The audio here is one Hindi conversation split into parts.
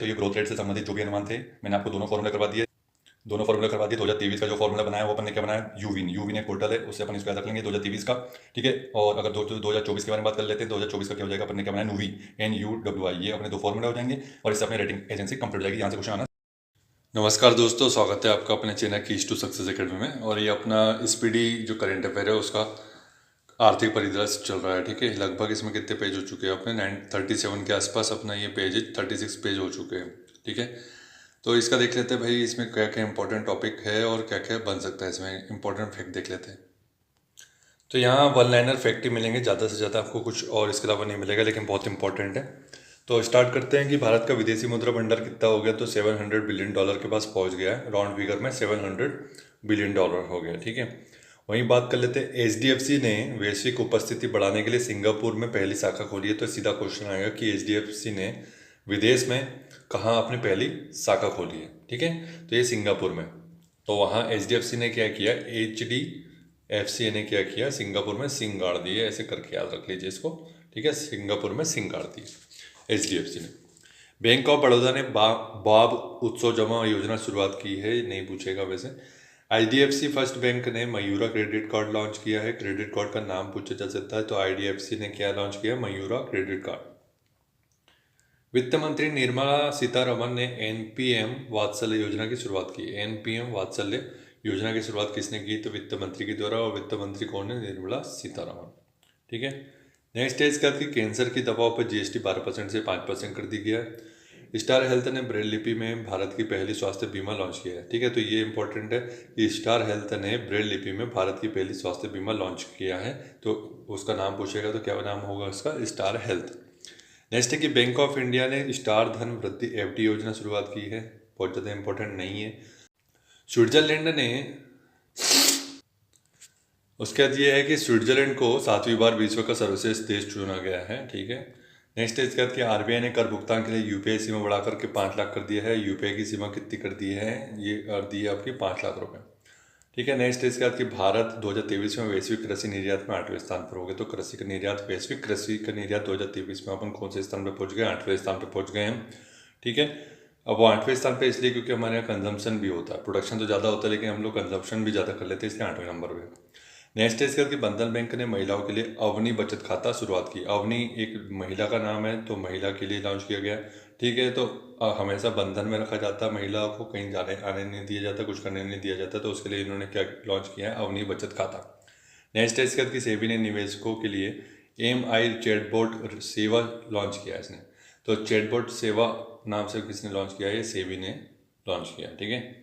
तो ये ग्रोथ रेट से संबंधित जो भी अनुमान थे मैंने आपको दोनों फॉर्मूला करवा दिए। 2023 का जो फॉर्मूला बनाया वो अपन ने क्या बनाया, यूविन एक पोर्टल है, उससे अपन इसको याद रख लेंगे 2023 का। ठीक है, और अगर 2024 के बारे में बात कर लेते हैं, 2024 का क्या हो जाएगा, अपन ने क्या बनाया, नूवी NUWI, ये अपने दो फॉर्मूला हो जाएंगे और इससे अपनी रेटिंग एजेंसी कंप्लीट हो जाएगी। यहाँ से क्वेश्चन आना। नमस्कार दोस्तों, स्वागत है आपका अपने channel Keys to Success Academy में। और ये अपना स्पीडी जो करंट अफेयर है उसका आर्थिक परिदृश्य चल रहा है। ठीक है, लगभग इसमें कितने पेज हो चुके हैं अपने 937 के आसपास अपना ये पेज 36 पेज हो चुके हैं। ठीक है, तो इसका देख लेते हैं भाई, इसमें क्या क्या इंपॉर्टेंट टॉपिक है और क्या क्या बन सकता है। इसमें इंपॉर्टेंट फैक्ट देख लेते हैं। तो यहाँ वन लाइनर फैक्ट ही मिलेंगे, ज़्यादा से ज़्यादा आपको कुछ और इसके अलावा नहीं मिलेगा, लेकिन बहुत इंपॉर्टेंट है। तो स्टार्ट करते हैं कि भारत का विदेशी मुद्रा भंडार कितना हो गया। तो $700 बिलियन के पास पहुँच गया है, राउंड फिगर में $700 बिलियन हो गया। ठीक है, वहीं बात कर लेते हैं, HDFC ने वैश्विक उपस्थिति बढ़ाने के लिए सिंगापुर में पहली शाखा खोली है। तो सीधा क्वेश्चन आएगा कि HDFC ने विदेश में कहाँ अपनी पहली शाखा खोली है। ठीक है, तो ये सिंगापुर में। तो वहाँ HDFC ने क्या किया, HDFC ने क्या किया, सिंगापुर में सिंह गाड़ दिए, ऐसे करके याद रख लीजिए इसको। ठीक है, सिंगापुर में सिंह गाड़ दिए HDFC ने। बैंक ऑफ बड़ौदा ने बाब उत्सव जमा योजना शुरुआत की है, नहीं पूछेगा वैसे। IDFC फर्स्ट बैंक ने मयूरा क्रेडिट कार्ड लॉन्च किया है। क्रेडिट कार्ड का नाम पूछा जा सकता है, तो IDFC ने क्या लॉन्च किया, मयूरा क्रेडिट कार्ड। वित्त मंत्री निर्मला सीतारमण ने NPM वात्सल्य योजना की शुरुआत की। NPM वात्सल्य योजना की शुरुआत किसने की, तो वित्त मंत्री के द्वारा। और वित्त मंत्री कौन है, निर्मला सीतारमण। ठीक है, नेक्स्ट है इसका कि कैंसर की दवाओं पर GST 12% से 5% कर दी गया है। स्टार हेल्थ ने ब्रेल लिपि में भारत की पहली स्वास्थ्य बीमा लॉन्च किया है। ठीक है, तो ये इंपॉर्टेंट है कि स्टार हेल्थ ने ब्रेल लिपि में भारत की पहली स्वास्थ्य बीमा लॉन्च किया है। तो उसका नाम पूछेगा तो क्या नाम होगा उसका, स्टार हेल्थ। नेक्स्ट है कि बैंक ऑफ इंडिया ने स्टार धन वृद्धि FD योजना शुरुआत की है, बहुत ज़्यादा इंपॉर्टेंट नहीं है। स्विट्जरलैंड ने, उसके बाद ये है कि स्विट्जरलैंड को 7वीं बार विश्व का सर्वश्रेष्ठ देश चुना गया है। ठीक है, नेक्स्ट है इसके बाद कि RBI ने कर भुगतान के लिए UPI सीमा बढ़ाकर के 5 लाख कर दिया है। UPI की सीमा कितनी कर दी है, ये कर दी है आपकी 5 लाख रुपए। ठीक है, नेक्स्ट है इसके बाद कि भारत 2023 में वैश्विक कृषि निर्यात में 8वें स्थान पर हो गए। तो कृषि का निर्यात, वैश्विक कृषि का निर्यात 2023 में अपन कौन से स्थान पर पहुंच गए, 8वें स्थान पर पहुंच गए हैं। ठीक है, अब वो 8वें स्थान पे इसलिए क्योंकि हमारे यहाँ कंजम्पशन भी होता है, प्रोडक्शन तो ज़्यादा होता है लेकिन हम लोग कंजम्पशन भी ज़्यादा कर लेते हैं, इसलिए 8वें नंबर पे। नेक्स्ट है इसके बाद कि बंधन बैंक ने महिलाओं के लिए अवनी बचत खाता शुरुआत की। अवनी एक महिला का नाम है, तो महिला के लिए लॉन्च किया गया। ठीक है, तो हमेशा बंधन में रखा जाता है, महिलाओं को कहीं जाने आने नहीं दिया जाता, कुछ करने नहीं दिया जाता, तो उसके लिए इन्होंने क्या लॉन्च किया है, अवनी बचत खाता। नेक्स्ट है इसके बाद कि सेबी ने निवेशकों के लिए MI चैटबॉट सेवा लॉन्च किया है इसने। तो चैटबॉट सेवा नाम से किसने लॉन्च किया है, ये सेबी ने लॉन्च किया। ठीक है,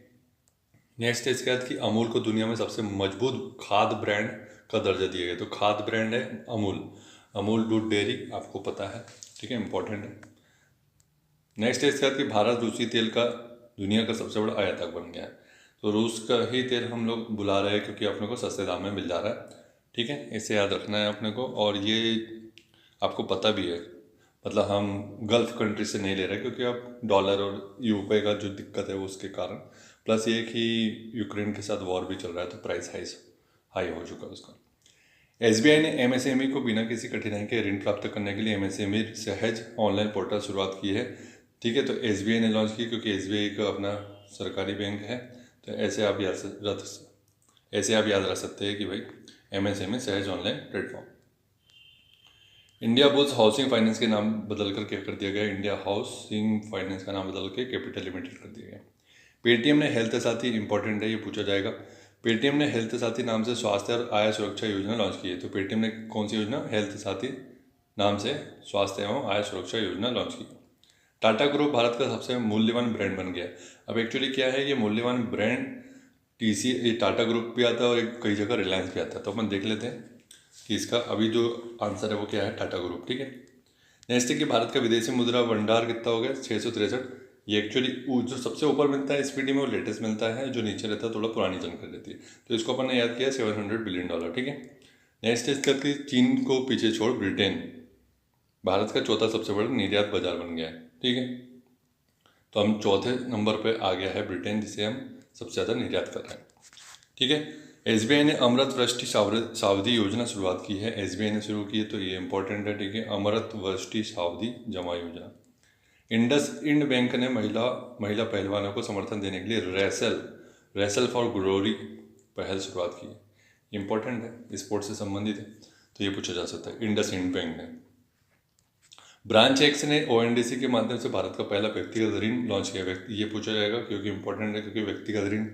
नेक्स्ट है इसके बाद कि अमूल को दुनिया में सबसे मजबूत खाद्य ब्रांड का दर्जा दिया गया। तो खाद्य ब्रांड है अमूल, अमूल दूध डेयरी, आपको पता है। ठीक है, इंपॉर्टेंट है। नेक्स्ट है इसके बाद कि भारत रूसी तेल का दुनिया का सबसे बड़ा आयातक बन गया है। तो रूस का ही तेल हम लोग बुला रहे हैं क्योंकि अपने को सस्ते दाम में मिल जा रहा है। ठीक है, इसे याद रखना है अपने को, और ये आपको पता भी है, मतलब हम गल्फ कंट्री से नहीं ले रहे क्योंकि अब डॉलर और यूपी का जो दिक्कत है वो उसके कारण, प्लस ये कि यूक्रेन के साथ वॉर भी चल रहा है, तो प्राइस हाई हो चुका है उसका। SBI ने MSME को बिना किसी कठिनाई के ऋण प्राप्त करने के लिए MSME सहज ऑनलाइन पोर्टल शुरुआत की है। ठीक है, तो SBI ने लॉन्च की क्योंकि SBI का अपना सरकारी बैंक है, तो ऐसे आप याद रख सकते हैं कि भाई MSME सहज online platform. India bulls housing finance के नाम बदलकर क्या कर दिया गया, इंडिया हाउसिंग फाइनेंस का नाम बदल के कैपिटल लिमिटेड कर दिया गया। पेटीएम ने हेल्थ साथी, इंपॉर्टेंट है ये, पूछा जाएगा। पेटीएम ने हेल्थ साथी नाम से स्वास्थ्य और आय सुरक्षा योजना लॉन्च की है। तो पेटीएम ने कौन सी योजना, हेल्थ साथी नाम से स्वास्थ्य एवं आय सुरक्षा योजना लॉन्च की। टाटा ग्रुप भारत का सबसे मूल्यवान ब्रांड बन गया। अब एक्चुअली क्या है, ये मूल्यवान ब्रांड टाटा ग्रुप भी आता है और कई जगह रिलायंस भी आता है। तो अपन देख लेते हैं कि इसका अभी जो आंसर है वो क्या है, टाटा ग्रुप। ठीक है, नेक्स्ट है कि भारत का विदेशी मुद्रा भंडार कितना हो गया, 663। ये एक्चुअली जो सबसे ऊपर मिलता है स्पीडी में वो लेटेस्ट मिलता है, जो नीचे रहता है थोड़ा पुरानी जानकारी रहती है। तो इसको अपन ने याद किया $700 बिलियन। ठीक है, नेक्स्ट है कि चीन को पीछे छोड़ ब्रिटेन भारत का चौथा सबसे बड़ा निर्यात बाजार बन गया है। ठीक है, तो हम चौथे नंबर पर आ गया है ब्रिटेन, जिसे हम सबसे ज़्यादा निर्यात कर रहे हैं। ठीक है, SBI ने अमृत वृष्टि सावधि योजना शुरुआत की है। SBI ने शुरू की है, तो ये इंपॉर्टेंट है। ठीक है, अमृत वृष्टि सावधि जमा योजना। इंडस इंड बैंक ने महिला महिला पहलवानों को समर्थन देने के लिए रेसल फॉर ग्लोरी पहल शुरुआत की है। इंपॉर्टेंट है, स्पोर्ट्स से संबंधित है, तो ये पूछा जा सकता है। इंडस इंड बैंक ने ब्रांच एक्स ने ओएनडीसी के माध्यम से भारत का पहला व्यक्तिगत ऋण लॉन्च किया। ये पूछा जाएगा क्योंकि इंपॉर्टेंट है, क्योंकि व्यक्तिगत ऋण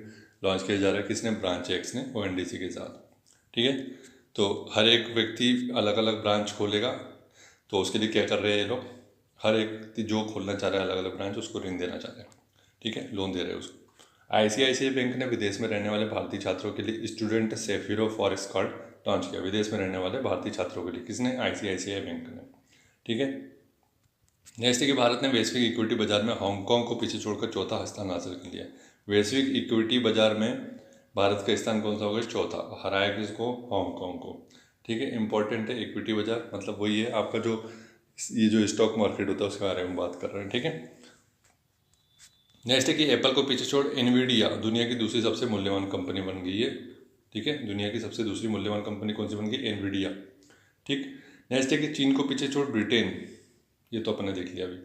लॉन्च किया जा रहा है किसने, ब्रांच एक्स ने ओएनडीसी के साथ। ठीक है, तो हर एक व्यक्ति अलग अलग ब्रांच खोलेगा, तो उसके लिए क्या कर रहे हैं ये लोग, हर एक व्यक्ति जो खोलना चाह रहा है अलग अलग ब्रांच, उसको ऋण देना चाह रहे हैं। ठीक है, लोन दे रहे हैं उसको। आईसीआईसीआई बैंक ने विदेश में रहने वाले भारतीय छात्रों के लिए स्टूडेंट सेफिरो फॉरेस्ट कार्ड लॉन्च किया। विदेश में रहने वाले भारतीय छात्रों के लिए किसने, आईसीआईसीआई बैंक ने। ठीक है, नेक्स्ट है कि भारत ने वैश्विक इक्विटी बाजार में हांगकांग को पीछे छोड़कर चौथा स्थान हासिल कर लिया। वैश्विक इक्विटी बाजार में भारत का स्थान कौन सा होगा, चौथा। हराया किसको, हांगकांग को। ठीक है, इंपॉर्टेंट है इक्विटी बाजार, मतलब वही है आपका जो ये जो स्टॉक मार्केट होता है उसके बारे में बात कर रहे हैं। ठीक है, नेक्स्ट है कि एप्पल को पीछे छोड़ एनवीडिया दुनिया की दूसरी सबसे मूल्यवान कंपनी बन गई है। ठीक है, दुनिया की सबसे दूसरी मूल्यवान कंपनी कौन सी बन गई, एनवीडिया। ठीक, नेक्स्ट है कि चीन को पीछे छोड़ ब्रिटेन, ये तो अपन ने देख लिया अभी।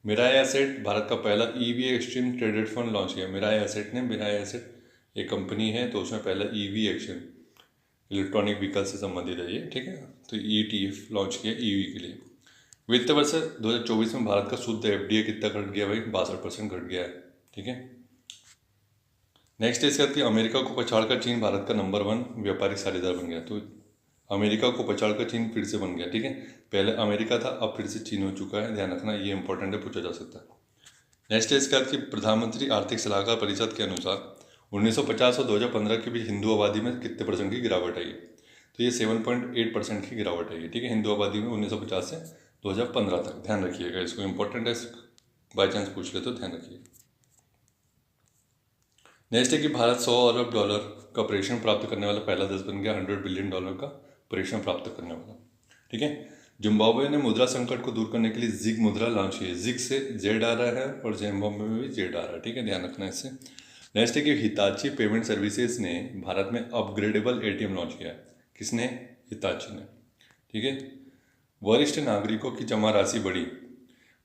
मिराई एसेट भारत का पहला EV exchange traded fund launch किया। मिराई एसेट ने, मिराई एसेट एक कंपनी है, तो उसमें पहला ईवी एक्सचेंज, इलेक्ट्रॉनिक व्हीकल से संबंधित है ये। ठीक है, तो ईटीएफ लॉन्च किया ईवी के लिए। वित्त वर्ष 2024 में भारत का शुद्ध एफडीआई कितना घट गया भाई, 62% घट गया है। ठीक है, नेक्स्ट है इसके बाद कि अमेरिका को पछाड़कर चीन भारत का नंबर 1 व्यापारिक साझेदार बन गया। तो अमेरिका को पछाड़कर चीन फिर से बन गया। ठीक है, पहले अमेरिका था, अब फिर से चीन हो चुका है, ध्यान रखना, ये इंपॉर्टेंट है, पूछा जा सकता है। नेक्स्ट है इसके बाद कि प्रधानमंत्री आर्थिक सलाहकार परिषद के अनुसार 1950 और 2015 के बीच हिंदू आबादी में कितने % की गिरावट आई। तो ये 7.8% की गिरावट आई है। ठीक है, हिंदू आबादी में 1950 से 2015 तक, ध्यान रखिएगा इसको, इंपॉर्टेंट है, बाई चांस पूछ ले तो ध्यान रखिए। नेक्स्ट है कि भारत $100 अरब का ऑपरेशन प्राप्त करने वाला पहला देश बन गया, $100 बिलियन का ऑपरेशन प्राप्त करने वाला। ठीक है, जिम्बाब्वे ने मुद्रा संकट को दूर करने के लिए जिग मुद्रा लॉन्च की है। जिग से जेड आ रहा है और जिम्बाब्वे में भी जेड आ रहा है। ठीक है, ध्यान रखना इससे। नेक्स्ट है कि हिताची पेमेंट सर्विसेज ने भारत में अपग्रेडेबल एटीएम लॉन्च किया है। किसने, हिताची ने। ठीक है, वरिष्ठ नागरिकों की जमा राशि बढ़ी।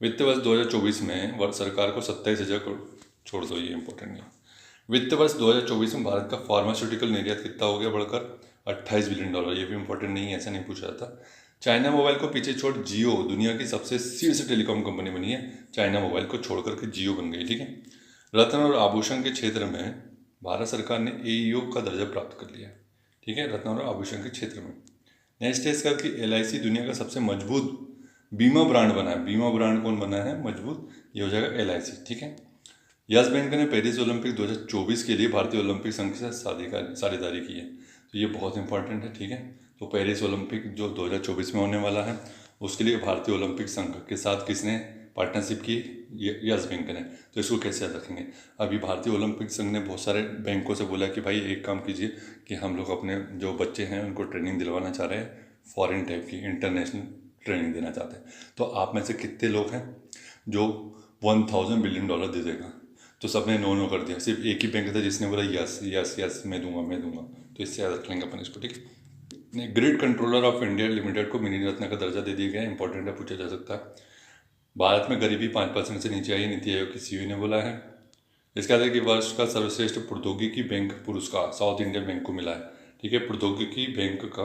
वित्त वर्ष 2024 में सरकार को 27,000 करोड़, छोड़ दो ये इंपॉर्टेंट नहीं। वित्त वर्ष 2024 में भारत का फार्मास्यूटिकल निर्यात कितना हो गया बढ़कर, $28 बिलियन। ये भी इंपॉर्टेंट नहीं है, ऐसा नहीं पूछा जाता। चाइना मोबाइल को पीछे छोड़ जियो दुनिया की सबसे शीर्ष टेलीकॉम कंपनी बनी है। चाइना मोबाइल को छोड़ करके जियो बन गई। ठीक है, रत्न और आभूषण के क्षेत्र में भारत सरकार ने एईओ का दर्जा प्राप्त कर लिया है। ठीक है, रत्न और आभूषण के क्षेत्र में। नेक्स्ट है इसका कि एलआईसी दुनिया का सबसे मजबूत बीमा ब्रांड बना है। बीमा ब्रांड कौन बना है मजबूत, ये हो जाएगा एलआईसी। ठीक है, यस बैंक ने पेरिस ओलंपिक 2024 के लिए भारतीय ओलंपिक संघ से साझेदारी की है। तो ये बहुत इंपॉर्टेंट है। ठीक है, तो पेरिस ओलंपिक जो 2024 में होने वाला है उसके लिए भारतीय ओलंपिक संघ के साथ किसने पार्टनरशिप की, यस बैंक ने। तो इसको कैसे याद रखेंगे, अभी भारतीय ओलंपिक संघ ने बहुत सारे बैंकों से बोला कि भाई एक काम कीजिए कि हम लोग अपने जो बच्चे हैं उनको ट्रेनिंग दिलवाना चाह रहे हैं, फॉरेन टाइप की इंटरनेशनल ट्रेनिंग देना चाहते हैं। तो आप में से कितने लोग हैं जो $1,000 बिलियन दे देगा। तो सबने नो कर दिया, सिर्फ एक ही बैंक था जिसने बोला यस यस यस मैं दूंगा। तो इससे याद रख लेंगे अपन इसको। ठीक है, grid controller of India limited को मिनी रत्न का दर्जा दे दिया गया। इंपॉर्टेंट है, पूछा जा सकता है। भारत में गरीबी 5% से नीचे आई, नीति आयोग की सीईओ ने बोला है। इसके बाद कि वर्ष का सर्वश्रेष्ठ प्रौद्योगिकी बैंक पुरस्कार साउथ इंडियन बैंक को मिला है। ठीक है, प्रौद्योगिकी बैंक का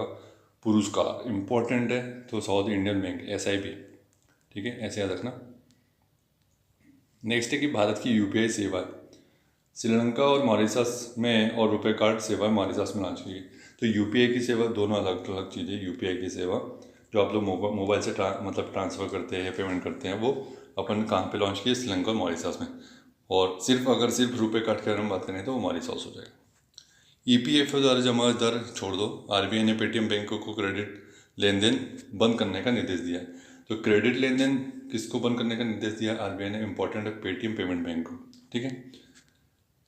पुरस्कार इंपॉर्टेंट है, तो साउथ इंडियन बैंक SIB। ठीक है, ऐसे याद रखना। नेक्स्ट है कि भारत की यूपीआई सेवा श्रीलंका और मॉरिशस में और रुपए कार्ड सेवा मॉरिशस में लॉन्च की गई। तो यूपीआई की सेवा दोनों अलग अलग चीज़ें। यूपीआई की सेवा जो आप लोग मोबाइल से मतलब ट्रांसफ़र करते हैं, पेमेंट करते हैं, वो अपन कहाँ पे लॉन्च किए, श्रीलंका और मॉरिशस में। और अगर सिर्फ रुपए कार्ड के बारे में बात करें तो वो मॉरिशस हो जाएगा। EPFO द्वारा जमा दर छोड़ दो। RBI ने पेटीएम बैंकों को क्रेडिट लेन देन बंद करने का निर्देश दिया है। तो क्रेडिट लेन देन किसको बंद करने का निर्देश दिया, RBI ने, इंपॉर्टेंट है, पेटीएम पेमेंट बैंक को। ठीक है,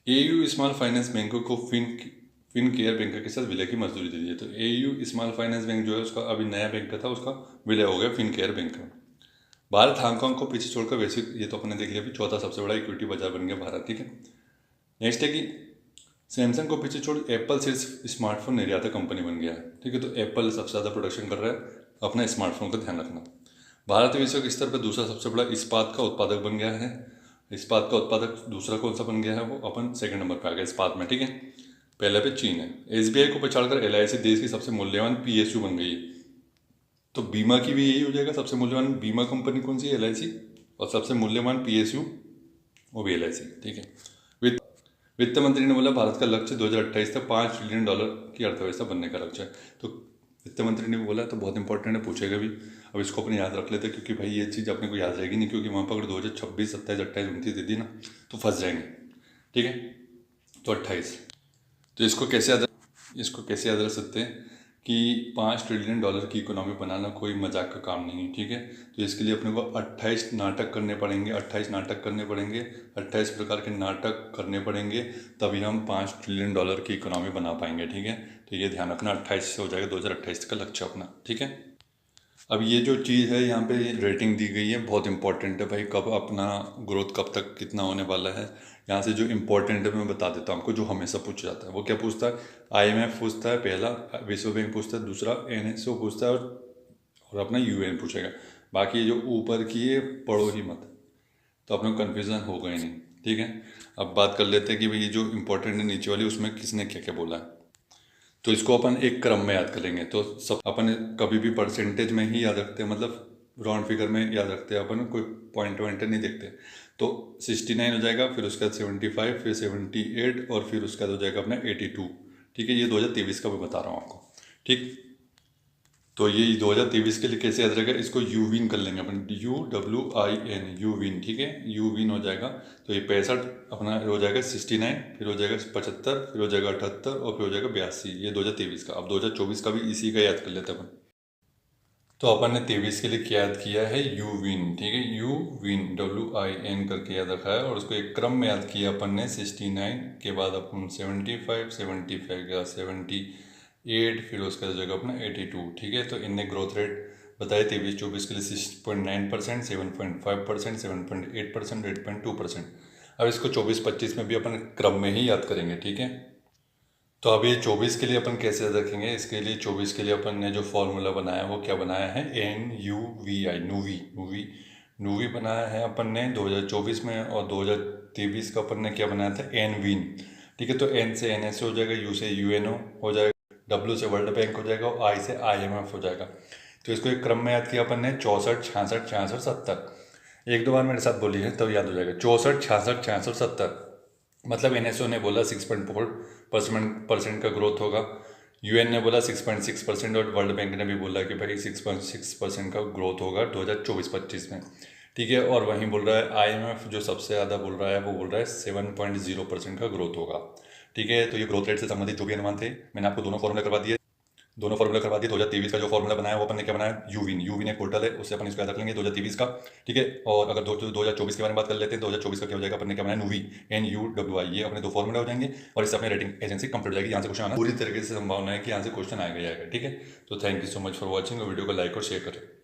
AU स्मॉल फाइनेंस बैंकों को फिन केयर बैंक के साथ विलय की मंजूरी दे दी है। तो AU स्मॉल फाइनेंस बैंक जो है उसका अभी नया बैंक था, उसका विलय हो गया फिन केयर बैंक में। भारत हांगकांग को पीछे छोड़कर वैश्विक, ये तो अपने देख लिया, अभी चौथा सबसे बड़ा इक्विटी बाजार बन गया भारत। ठीक है, नेक्स्ट है कि सैमसंग को पीछे छोड़ एप्पल शीर्ष स्मार्टफोन निर्यातक कंपनी बन गया है। ठीक है, तो एप्पल सबसे ज़्यादा प्रोडक्शन कर रहा है अपना स्मार्टफोन का, ध्यान रखना। भारत विश्व के स्तर पर दूसरा सबसे बड़ा इस्पात का उत्पादक बन गया है। इस्पात का उत्पादक दूसरा कौन सा बन गया है, वो अपन सेकंड नंबर पे आ गया इस्पात में, ठीक है। पहले पे चीन है। एसबीआई को पछाड़कर एलआईसी देश की सबसे मूल्यवान पीएसयू बन गई है। तो बीमा की भी यही हो जाएगा, सबसे मूल्यवान बीमा कंपनी कौन सी है, एलआईसी, और सबसे मूल्यवान पीएसयू वो भी एलआईसी, ठीक है। वित्त वित्त मंत्री ने बोला भारत का लक्ष्य 2028 तक $5 ट्रिलियन की अर्थव्यवस्था बनने का लक्ष्य है। तो वित्त मंत्री ने बोला तो बहुत इंपॉर्टेंट है, पूछेगा भी। अब इसको अपने याद रख लेते, क्योंकि भाई ये चीज़ अपने को याद रहेगी नहीं, क्योंकि वहाँ पर अगर 2026, 27, 28, 29 दे दी ना तो फंस जाएंगे, ठीक है। तो 28, तो इसको कैसे याद रख सकते हैं कि $5 ट्रिलियन की इकोनॉमी बनाना कोई मजाक का काम नहीं है, ठीक है। तो इसके लिए अपने को 28 नाटक करने पड़ेंगे, 28 प्रकार के नाटक करने पड़ेंगे, तभी हम $5 ट्रिलियन की इकोनॉमी बना पाएंगे, ठीक है। तो ये ध्यान रखना, 28 से हो जाएगा 2028 का लक्ष्य अपना, ठीक है। अब ये जो चीज़ है यहाँ पे रेटिंग दी गई है, बहुत इंपॉर्टेंट है भाई, कब अपना ग्रोथ कब तक कितना होने वाला है। यहाँ से जो इंपॉर्टेंट है मैं बता देता हूँ आपको, जो हमेशा पूछा जाता है। वो क्या पूछता है, आईएमएफ पूछता है पहला, विश्व बैंक पूछता है दूसरा, एनएसओ पूछता है, और अपना यूएन पूछेगा। बाकी जो ऊपर की है पढ़ो ही मत, तो अपने को कन्फ्यूज़न होगा ही नहीं, ठीक है। अब बात कर लेते हैं कि भाई ये जो इंपॉर्टेंट है नीचे वाली, उसमें किसने क्या क्या बोला है। तो इसको अपन एक क्रम में याद करेंगे। तो सब अपन कभी भी परसेंटेज में ही याद रखते हैं, मतलब राउंड फिगर में याद रखते हैं अपन, कोई पॉइंट वॉइंट नहीं देखते। तो 69 हो जाएगा, फिर उसके बाद 75, फिर 78, और फिर उसके बाद हो जाएगा अपना 82, ठीक है। ये 2023 का मैं बता रहा हूँ आपको, ठीक। तो ये 2023 के लिए कैसे याद रहेगा, इसको यूविन कर लेंगे अपन, UWIN, यूविन, ठीक है। यूविन हो जाएगा, तो ये 65 अपना हो जाएगा, 69, फिर हो जाएगा 75, फिर हो जाएगा 78, और फिर हो जाएगा 82। ये 2023 का। अब 2024 का भी इसी का याद कर लेते हैं अपन। तो अपन ने 23 के लिए क्या याद किया है, यूविन, ठीक है। यूविन WIN करके याद रखा है, और उसको एक क्रम में याद किया अपन ने। 69 के बाद अपन 75, 75 के बाद 78, फिर उसका जगह अपना 82, ठीक है। तो इनने ग्रोथ रेट बताया 23-24 के लिए 6.9%, 7.5%, 7.8%, 8.2%। अब इसको 24-25 में भी अपन क्रम में ही याद करेंगे, ठीक है। तो अब ये 24 के लिए अपन कैसे याद रखेंगे, इसके लिए 24 के लिए अपन ने जो फॉर्मूला बनाया वो क्या बनाया है, NUVI, नूवी बनाया है अपन ने 2024 में, और 2023 का अपन ने क्या बनाया था, NWIN, ठीक है। तो N से NSO हो जाएगा, U से UNO हो जाएगा, W से वर्ल्ड बैंक हो जाएगा, और I से IMF हो जाएगा। तो इसको एक क्रम में याद किया अपन ने, 64, 66, 66, 70। एक दो बार मेरे साथ बोली है तब याद हो जाएगा, 64, 66, 66, 70। मतलब NSO ने बोला 6.4% का ग्रोथ होगा, UN ने बोला 6.6%, और वर्ल्ड बैंक ने भी बोला कि भाई 6.6% का ग्रोथ होगा 2024-25 में, ठीक है। और वहीं बोल रहा है IMF, जो सबसे ज़्यादा बोल रहा है, वो बोल रहा है 7.0% का ग्रोथ होगा, ठीक है। तो ये ग्रोथ रेट से संबंधित जो भी अनुमान थे मैंने आपको दोनों फॉर्मूला करवा दिए। 2023 का जो फॉर्मूला बनाया वो अपन ने क्या बनाया, यूविन एक पोर्टल है, उससे अपन इसको याद रख लेंगे 2023 का, ठीक है। और अगर 2024 के बारे में बात कर लेते हैं, 2024 का क्या हो जाएगा, अपन ने क्या बनाया, नूवी, NUWI, ये अपने दो फॉर्मूला हो जाएंगे, और इससे अपने रेटिंग एजेंसी कंप्लीट हो जाएगी। यहाँ से क्वेश्चन आना पूरी तरीके से संभावना है कि यहाँ से क्वेश्चन आएगा, ठीक है। तो thank you so much for watching, और वीडियो को लाइक और शेयर करें।